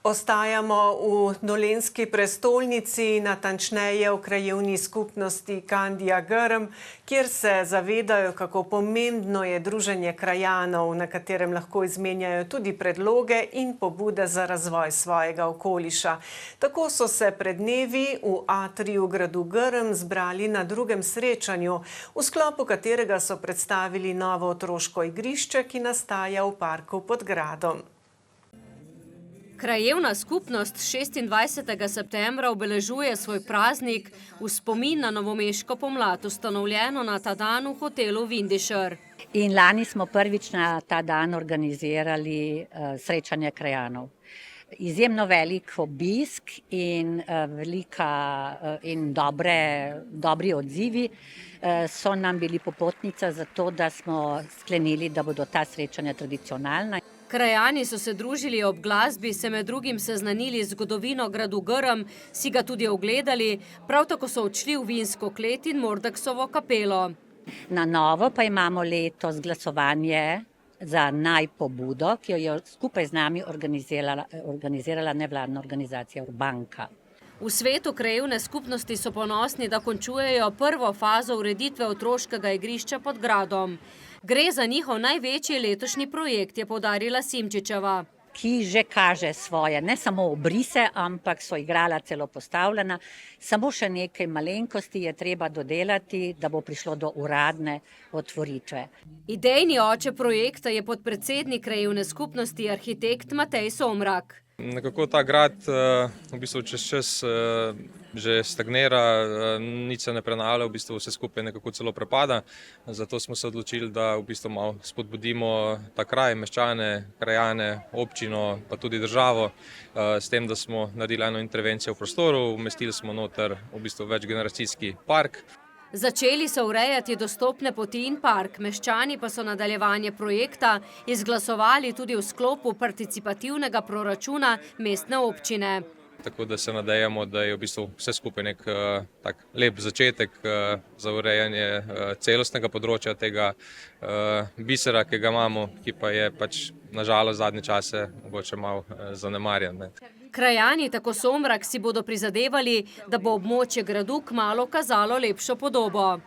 Ostajamo v dolenjski prestolnici, natančneje v krajevni skupnosti Kandija Grm, kjer se zavedajo, kako pomembno je druženje krajanov, na katerem lahko izmenjajo tudi predloge in pobude za razvoj svojega okoliša. Tako so se pred dnevi v atriju gradu Grm zbrali na drugem srečanju, v sklopu katerega so predstavili novo otroško igrišče, ki nastaja v parku pod gradom. Krajevna skupnost 26. septembra obeležuje svoj praznik v spomin na novomeško pomlad, ustanovljeno na ta dan v hotelu Vindišer. In lani smo prvič na ta dan organizirali srečanje krajanov. Izjemno velik obisk in dobri odzivi so nam bili popotnica za to, da smo sklenili, da bodo ta srečanja tradicionalna. Krajani so se družili ob glasbi, se med drugim seznanili z zgodovino gradu Grm, si ga tudi ogledali, prav tako so odšli v vinsko klet in Mordeksovo kapelo. Na novo pa imamo letos glasovanje za Naj pobudo, ki jo je skupaj z nami organizirala nevladna organizacija Urbanka. V svetu krajevne skupnosti so ponosni, da končujejo prvo fazo ureditve otroškega igrišča pod gradom. Gre za njihov največji letošnji projekt, je poudarila Simčičeva. Ki že kaže svoje, ne samo obrise, ampak so igrala celo postavljena. Samo še nekaj malenkosti je treba dodelati, da bo prišlo do uradne otvoritve. Idejni oče projekta je podpredsednik krajevne skupnosti arhitekt Matej Somrak. Nekako ta grad v bistvu čez čas že stagnira, nič se ne prenavlja, v bistvu vse skupaj nekako celo prepada. Zato smo se odločili, da v bistvu malo spodbudimo ta kraj, meščane, krajane, občino, pa tudi državo, s tem, da smo naredili eno intervencijo v prostoru, umestili smo noter v bistvu večgeneracijski park. Začeli so urejati dostopne poti in park, meščani pa so nadaljevanje projekta izglasovali tudi v sklopu participativnega proračuna mestne občine. Tako da se nadejamo, da je v bistvu vse skupaj nek tak lep začetek za urejanje celostnega področja tega bisera, ki ga imamo, ki pa je pač nažalost zadnje čase mogoče malo zanemarjen. Krajani, tako Somrak, si bodo prizadevali, da bo območje gradu kmalu kazalo lepšo podobo.